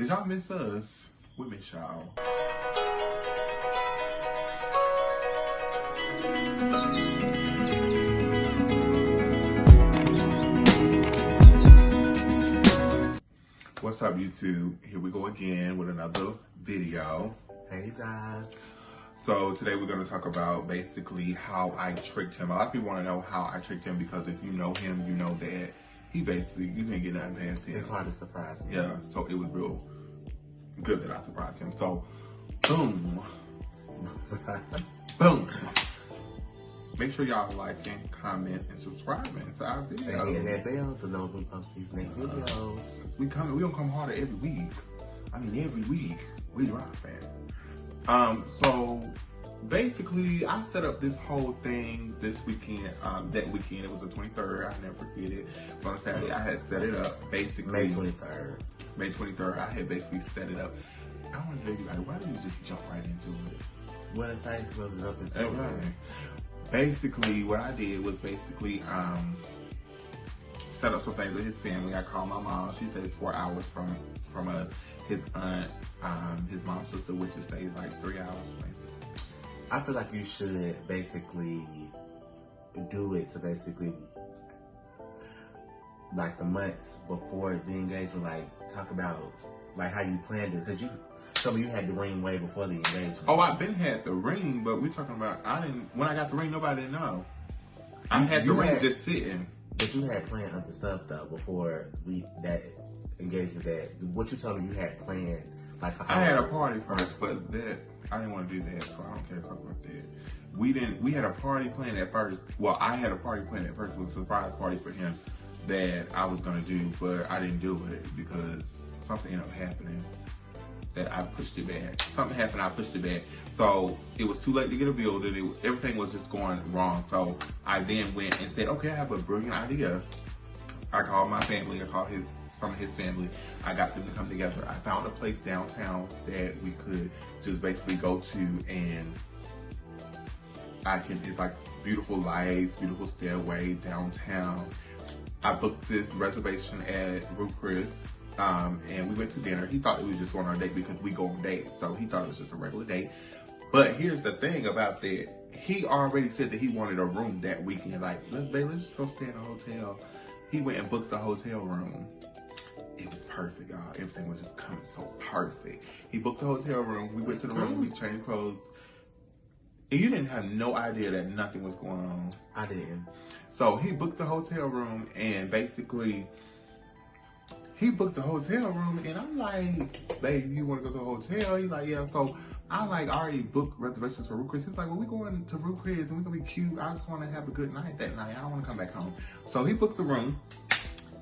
Cause y'all miss us. We miss y'all. What's up, YouTube? Here we go again with another video. Hey, you guys. So today we're going to talk about basically how I tricked him. A lot of people want to know how I tricked him because if you know him, you know that he basically, you can't get nothing past him. It's hard to surprise me. Yeah, so it was real good that I surprised him. So, boom. Boom. Make sure y'all liking, comment, and subscribing to our videos. And that bell to know when we post these next videos. We gonna come harder every week. I mean, every week. We rock, man. So basically, I set up this whole thing this weekend. That weekend, it was the 23rd. I never forget it. So on Saturday, I had set it up. Basically, May 23rd. May 23rd, I had basically set it up. I want to be like, why don't you just jump right into it? What is I supposed to jump into? Okay. Basically, what I did was basically set up some things with his family. I called my mom. She stays 4 hours from us. His aunt, his mom's sister, which stays like 3 hours maybe. I feel like you should basically do it to basically like the months before the engagement, like talk about like how you planned it, because you told me you had the ring way before the engagement. Oh, I've been had the ring, but we're talking about when I got the ring, nobody didn't know. I had the ring just sitting. But you had planned other stuff though before that engagement. That what you told me you had planned, like I had a party first, but that I didn't want to do that, so I don't care to talk about that. We had a party planned at first. Well, I had a party planned at first. It was a surprise party for him that I was gonna do, but I didn't do it because something ended up happening that I pushed it back. Something happened, I pushed it back. So it was too late to get a building. Everything was just going wrong. So I then went and said, okay, I have a brilliant idea. I called my family. I called some of his family. I got them to come together. I found a place downtown that we could just basically go to, and it's like beautiful lights, beautiful stairway downtown. I booked this reservation at Ruth Chris. And we went to dinner. He thought it was just going on a date because we go on dates. So he thought it was just a regular date. But here's the thing about that. He already said that he wanted a room that weekend. Like, let's just go stay in a hotel. He went and booked the hotel room. It was perfect, y'all. Everything was just coming so perfect. He booked the hotel room. We went to the room. We changed clothes. And you didn't have no idea that nothing was going on. I didn't. So he booked the hotel room, and basically he booked the hotel room, and I'm like, babe, you want to go to a hotel? He's like, yeah. So I already booked reservations for Ruth Chris. He's like, well, we're going to Ruth Chris, and we're going to be cute. I just want to have a good night that night. I don't want to come back home. So he booked the room.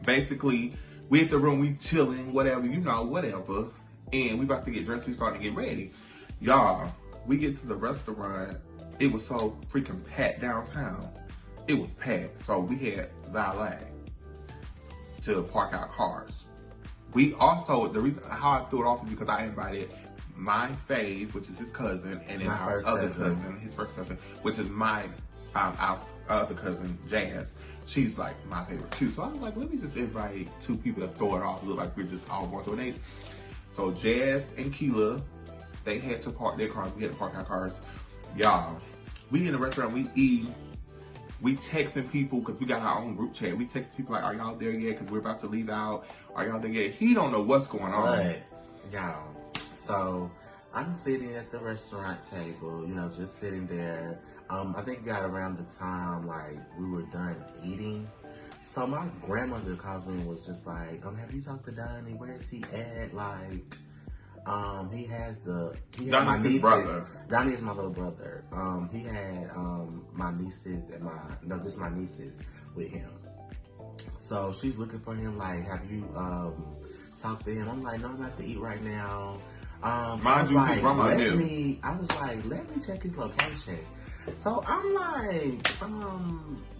Basically, we at the room, we chilling, whatever, whatever. And we about to get dressed. We starting to get ready. Y'all, we get to the restaurant. It was so freaking packed downtown. It was packed. So we had valet to park our cars. We also, the reason how I threw it off is because I invited my fave, which is his cousin, and then our other cousin, his first cousin, which is my our other cousin, Jazz. She's like my favorite too. So I was like, let me just invite two people to throw it off, look like we're just all going to a date. So Jazz and Keela, they had to park their cars. We had to park our cars. Y'all, we in the restaurant, we eat. We texting people because we got our own group chat. We text people like, are y'all there yet? Because we're about to leave out. Are y'all there yet? He don't know what's going on. But, y'all, so I'm sitting at the restaurant table, just sitting there. I think we got around the time, like, we were done eating. So my grandmother calls me and was just like, have you talked to Donnie? Where is he at? Like, he has my nieces. Brother. Donnie is my little brother. He had my nieces just my nieces with him. So she's looking for him. Like, have you talked to him? I'm like, no, I'm about to eat right now. Mind you, his grandma knew. I was like, let me check his location. So I'm like,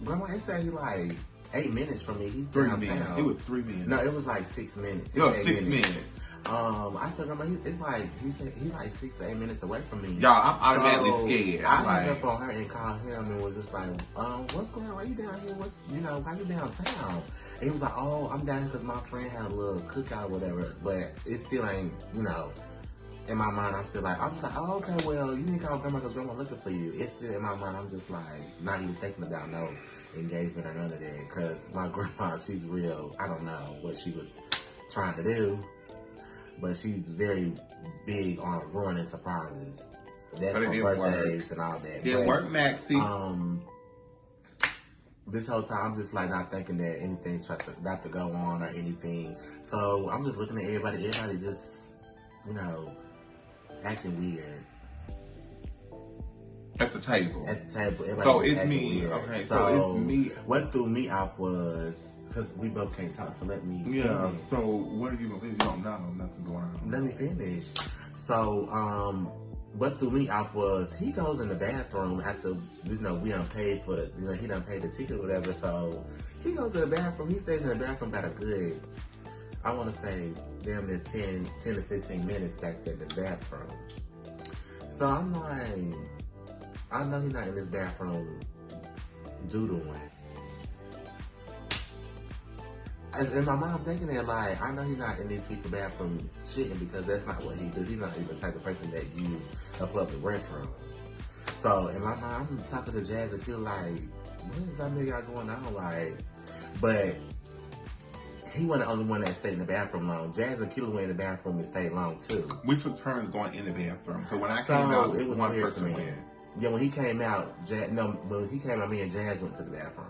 grandma, it said he like 8 minutes from me. He's 3 downtown. minutes. It was 3 minutes. No, it was like 6 minutes. No, 6 minutes. I said, Grandma, it's like, he said, he's like 6 to 8 minutes away from me. Y'all, I'm automatically scared. I like, hung up on her and called him and was just like, what's going on? Why you down here? Why you downtown? And he was like, oh, I'm down here because my friend had a little cookout or whatever. But it still ain't, in my mind, I'm like, oh, okay, well, you need to call Grandma because Grandma looking for you. It's still in my mind, I'm just like, not even thinking about no engagement or none of that. Because my grandma, she's real, I don't know what she was trying to do, but she's very big on ruining surprises. That's for birthdays and all that. Didn't work, Maxie. This whole time, I'm just like not thinking that anything's about to go on or anything. So I'm just looking at everybody just, acting weird. At the table. Everybody so it's me. Weird. Okay, so it's me. What threw me off was, because we both can't talk, so let me finish. finish. So what are you going to finish? You don't know. Nothing's going on. Let me finish. So, what threw me off was, he goes in the bathroom after, we done paid for the, he done paid the ticket or whatever, so he goes to the bathroom, he stays in the bathroom about a good, I want to say, damn near 10 to 15 minutes back there in the bathroom. So I'm like, I know he's not in this bathroom doodling. In my mind, I'm thinking that, like, I know he's not in these people's bathroom shitting because that's not what he does. He's not even the type of person that use a public restroom. So, in my mind, I'm talking to Jazz and feel like, what is that nigga got going on? Like, but he wasn't the only one that stayed in the bathroom long. Jazz and Killer went in the bathroom and stayed long, too. We took turns going in the bathroom. So when I came out, it was one person went. Yeah, when he came out, me and Jazz went to the bathroom.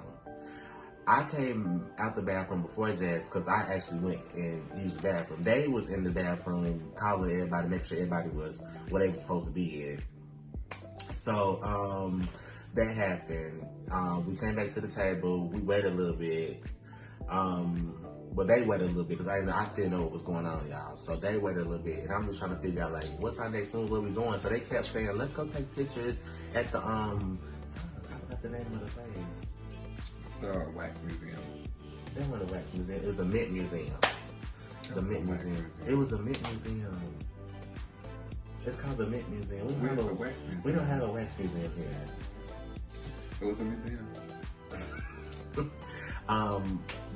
I came out the bathroom before Jazz because I actually went and used the bathroom. They was in the bathroom calling everybody, make sure everybody was where they was supposed to be in. So, that happened. We came back to the table. We waited a little bit. But they waited a little bit because I still know what was going on, y'all. So they waited a little bit, and I'm just trying to figure out, like, what's our next move, where we going? So they kept saying, let's go take pictures at the, I forgot the name of the place. The Wax Museum. That wasn't a Wax Museum. It was a Mint Museum. The Mint Museum. It was a Mint Museum. It's called the Mint Museum. We don't have a Wax Museum here. It was a museum.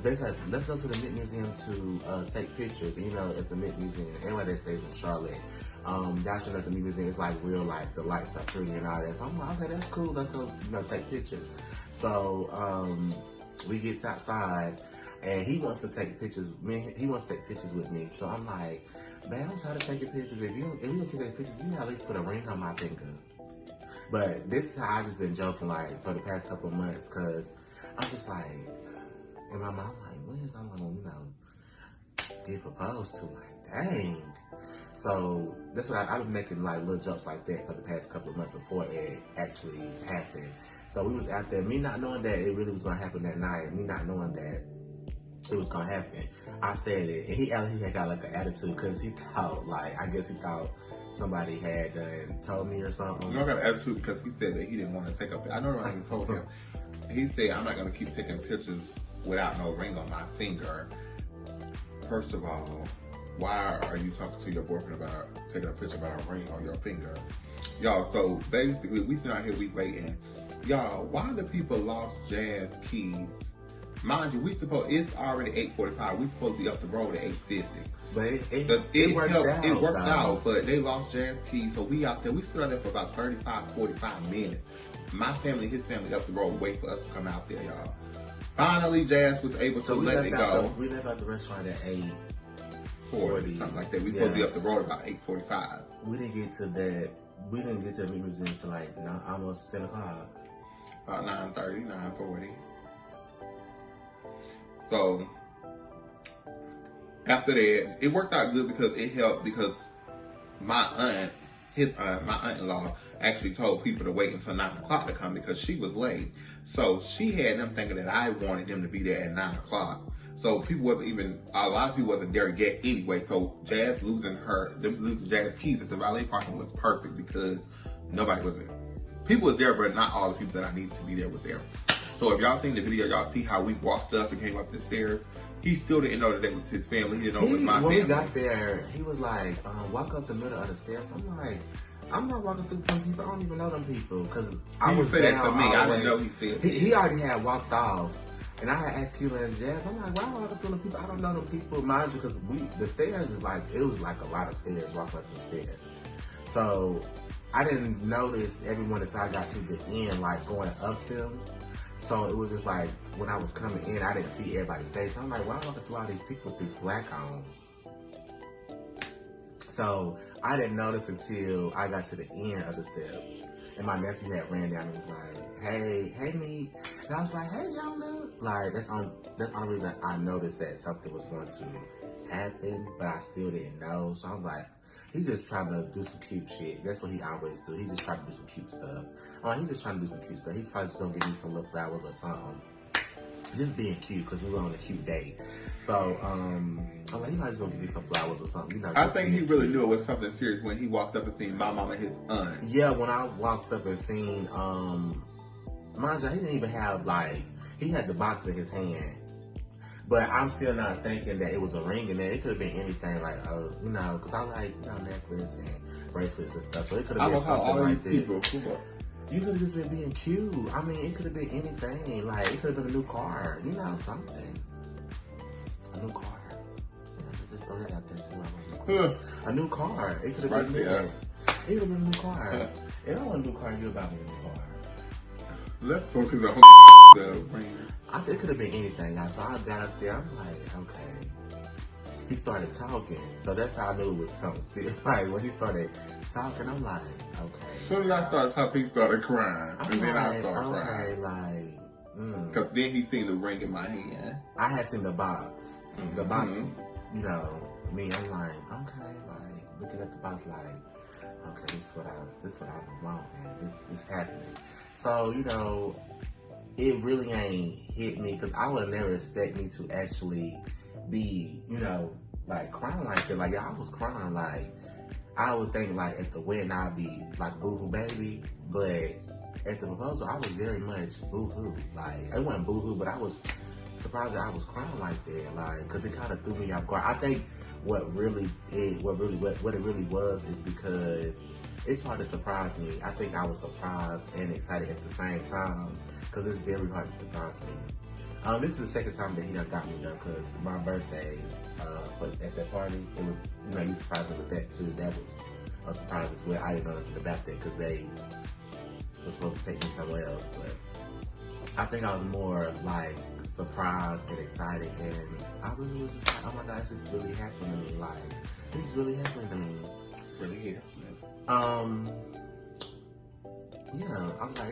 They said, let's go to the Mint Museum to take pictures. And, at the Mint Museum, everybody that stays in Charlotte, y'all should know the Mint Museum is like real life. The lights are pretty and all that. So I'm like, okay, that's cool. Let's go, take pictures. So we get outside, and he wants to take pictures. He wants to take pictures with me. So I'm like, man, I'm tired of taking pictures. If you don't take pictures, you at least put a ring on my finger. But this is how I just been joking, like, for the past couple of months, because I'm just like, in my mind, like, when is someone gonna, get proposed to? Like, dang. So that's what I've been making, like, little jokes like that for the past couple of months before it actually happened. So we was out there, me not knowing that it really was gonna happen that night, me not knowing that it was gonna happen. I said it, and he had got like an attitude because he thought, like, I guess he thought somebody had told me or something. I got an attitude because he said that he didn't want to take up. I know what I told him. He said, I'm not gonna keep taking pictures without no ring on my finger. First of all, why are you talking to your boyfriend about taking a picture about a ring on your finger? Y'all, so basically, we sit out here, we waiting. Y'all, why the people lost Jazz keys? Mind you, it's already 8:45. We supposed to be up the road at 8:50. But it worked out. But they lost Jazz keys, so we out there. We stood out there for about 35, 45 minutes. My family, his family up the road, wait for us to come out there, y'all. Finally, Jazz was able to let it go. We left out the restaurant at 8:40, something like that. We supposed to be up the road about 8:45. We didn't get to the museum until like almost 10 o'clock. About 9:30, 9:40. So after that, it worked out good because it helped because my aunt-in-law actually told people to wait until 9 o'clock to come because she was late. So she had them thinking that I wanted them to be there at 9 o'clock. So a lot of people wasn't there yet anyway. So Jazz losing Jazz keys at the valet parking was perfect because nobody was there. People was there, but not all the people that I needed to be there was there. So if y'all seen the video, y'all see how we walked up and came up the stairs. he still didn't know that was his family. He didn't know it was my when family. we got there, he was like, walk up the middle of the stairs. I'm like, I'm not walking through them people. I don't even know them people. Because I was say that to down me. all I the didn't way. know he said He already had walked off. And I had asked Keela and Jazz, I'm like, why am I walking through them people? I don't know them people. Mind you, because the stairs is like, it was like a lot of stairs, walking up the stairs. So I didn't notice everyone until I got to the end, like going up them. So it was just like, when I was coming in, I didn't see everybody's face. I'm like, why am I walking through all these people with this black on? So I didn't notice until I got to the end of the steps. And my nephew had ran down and was like, hey, me. And I was like, hey, young dude. Like, that's the only reason I noticed that something was going to happen, but I still didn't know. So I'm like, he's just trying to do some cute shit. That's what he always do. He just trying to do some cute stuff. He's just trying to do some cute stuff. He's probably just gonna give me some little flowers or something. Just being cute, because we were on a cute date. So, I'm like, he might just gonna give me some flowers or something. You know, I think he really knew it was something serious when he walked up and seen my mom and his aunt. Yeah, when I walked up and seen, mind you, he didn't even have, like, he had the box in his hand. But I'm still not thinking that it was a ring in there. It could have been anything, like, you know, because I like, you know, necklace and bracelets and stuff. So it could have been something like this. You could have just been being cute. I mean, it could have been anything. Like, it could have been a new car. You know, something. A new car. Yeah, just throw that out there too. A new car. It could have been that. It could have been a new car. If I want a new car, you about me a new car. Let's focus on the ring. It could have been anything. So I got up there. I'm like, okay. He started talking. So that's how I knew it was something serious. Like, when he started talking, I'm like, okay. As soon as I started talking, he started crying. And then I started crying. Like, because then he seen the ring in my hand. I had seen the box. Mm-hmm. The box, you know, me, I'm like, okay, like, looking at the box like, okay, this is what I want, man. This happening. So, you know, it really ain't hit me, because I would never expect me to actually be, you know, like, crying like that. Like, I was crying, like, I would think, like, at the wedding, I'd be, like, boo-hoo baby, but at the proposal, I was very much boo-hoo. Like, it wasn't boo-hoo, but I was surprised that I was crying like that, like, because it kind of threw me off guard. I think what it really was is because it's hard to surprise me. I think I was surprised and excited at the same time, because it's very hard to surprise me. This is the second time that he done got me done, because my birthday, at that party, it was, you know, you surprised me with that too. That was a surprise as well. I didn't know nothing about that, because they were supposed to take me somewhere else, but I think I was more like surprised and excited, and I really was just like, oh my gosh, this is really happening to me. Like, this is really happening to me. Really happening. Yeah, I was like,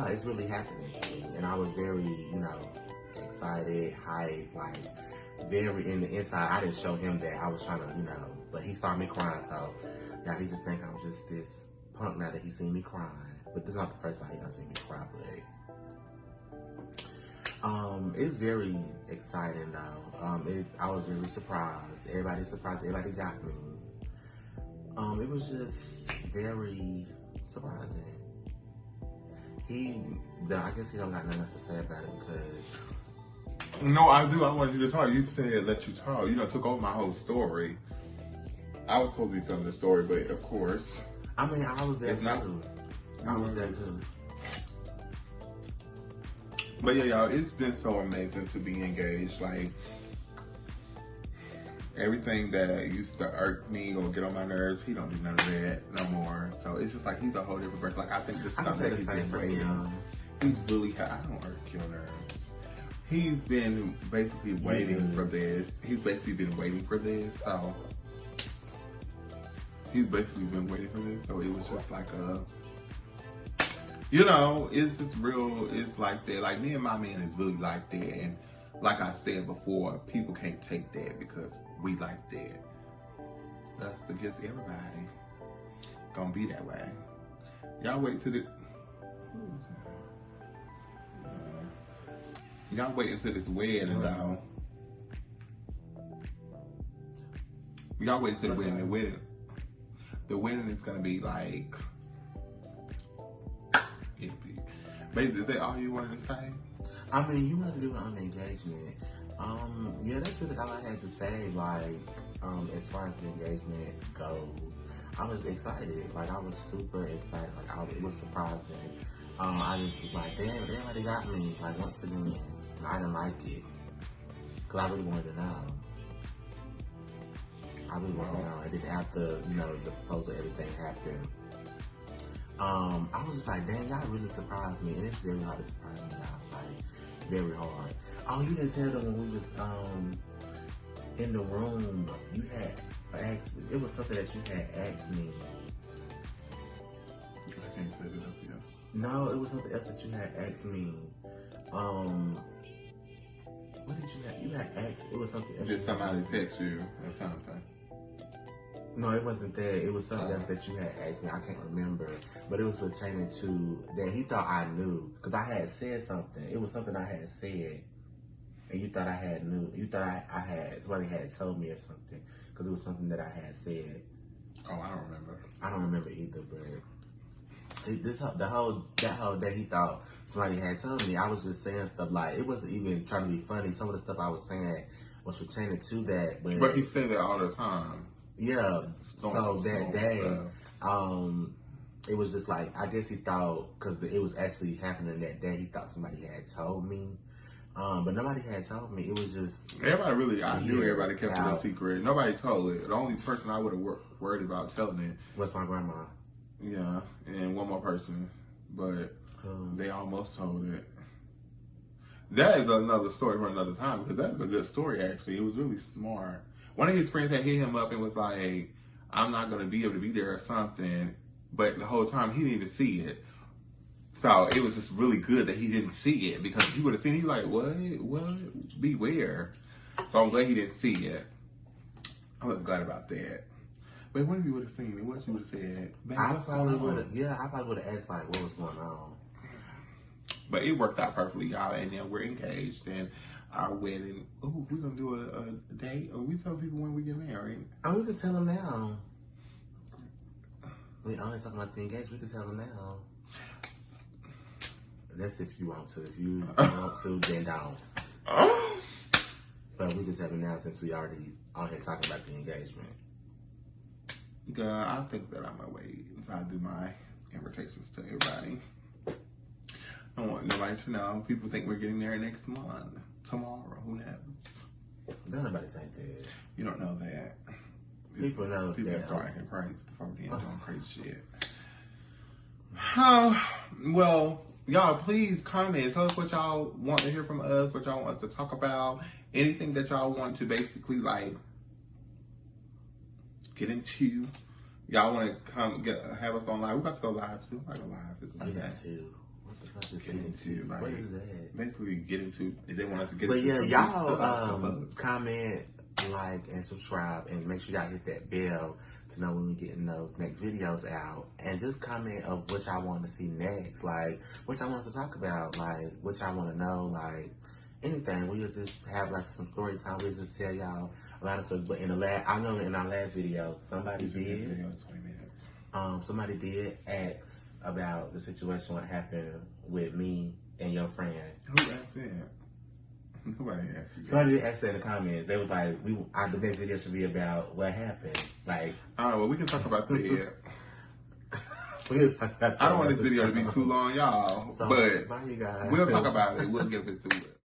it's really happening to me. And I was very, you know, excited, hyped, like, very in the inside. I didn't show him that I was trying to, you know, but he saw me crying, so, yeah, he just think I was just this punk now that he seen me crying. But this is not the first time he done seen me cry, but it's very exciting though. I was very surprised. Everybody's surprised. Everybody got me. It was just very surprising. I guess he don't got nothing else to say about it, because. No, I do. I wanted you to talk. You said let you talk. You know, took over my whole story. I was supposed to be telling the story, but of course. I mean, I was there too. I was there too. But yeah, y'all, it's been so amazing to be engaged. Like, everything that used to irk me or get on my nerves, he don't do none of that no more. So it's just like he's a whole different person. Like, I think this is something that he's been waiting. He's really, I don't irk your nerves. He's been basically waiting for this. He's basically been waiting for this. So he's basically been waiting for this. So it was just like you know, it's just real, it's like that. Like, me and my man is really like that. And like I said before, people can't take that because we like that. That's against everybody. It's gonna be that way. Y'all wait till y'all wait until this wedding, though. Y'all wait until the wedding. The wedding is gonna be like, basically, is that all you wanted to say? I mean, you want to do it on the engagement. Yeah, that's really all I had to say. Like, as far as the engagement goes, I was excited. Like, I was super excited. Like, it was surprising. I just was like, damn, they already got me. Like, once again, I didn't like it. Cause I really wanted to know. I really wanted to know. I didn't have to, you know, the proposal, everything happened. I was just like, dang, y'all really surprised me. And it's very hard to surprise me now. Like, very hard. Oh, you didn't tell them when we was, in the room, you had asked, it was something that you had asked me. I can't set it up yet. No, it was something else that you had asked me. What did you have? You had asked, it was something else. Did somebody text you or something? No, it wasn't that. It was something else that you had asked me. I can't remember. But it was pertaining to that he thought I knew. Because I had said something. It was something I had said. And you thought I had knew. You thought I had, somebody had told me or something. Because it was something that I had said. Oh, I don't remember. I don't remember either, but that whole day he thought somebody had told me. I was just saying stuff like, it wasn't even trying to be funny. Some of the stuff I was saying was pertaining to that. But he said that all the time. Yeah. So that day, it was just like, I guess he thought, because it was actually happening that day, he thought somebody had told me. But nobody had told me. It was just... Everybody really, I knew everybody kept it a secret. Nobody told it. The only person I would have worried about telling it was my grandma. Yeah, and one more person. But they almost told it. That is another story for another time, because that's a good story, actually. It was really smart. One of his friends had hit him up and was like, I'm not going to be able to be there or something. But the whole time, he didn't even see it. So it was just really good that he didn't see it, because if he would have seen it, he was like, what? Beware. So I'm glad he didn't see it. I was glad about that. But what if you would have seen it? What you would have said? I probably would have asked, like, what was going on. But it worked out perfectly, y'all. And now we're engaged, and our wedding. Oh, we're going to do a date? Or we tell people when we get married? Oh, we can tell them now. We only talking about the engagement. We can tell them now. That's if you want to. If you don't want to, then don't. But we can tell them now since we already on here talking about the engagement. Girl, I think that I'm going to wait until I do my invitations to everybody. I don't want nobody to know. People think we're getting married next month. Tomorrow. Who knows? Don't nobody think that. You don't know that. People know People that. start acting crazy before they end doing crazy shit. Well, y'all, please comment. Tell us what y'all want to hear from us, what y'all want us to talk about, anything that y'all want to basically, like, get into. Y'all want to come have us on live? We're about to go live too. I go live. It's like that. What the fuck is Get into, like, what is that? Basically, get into. They want us to get but into. But yeah, y'all comment, like, and subscribe, and make sure y'all hit that bell to know when we're getting those next videos out. And just comment of what y'all want to see next, like what y'all want to talk about, like what y'all want to know, like anything. We'll just have like some story time. We'll just tell y'all a lot of stuff. But I know in our last video, somebody did. 20 minutes. Somebody did ask about the situation, what happened with me and your friend. Who asked that? Nobody asked you. Somebody did ask that in the comments. They was like, the next video should be about what happened. Like, all right, well, we can talk about that. I don't want this video to be too long, y'all. So, but bye, you guys. We'll talk about it. We'll get into it.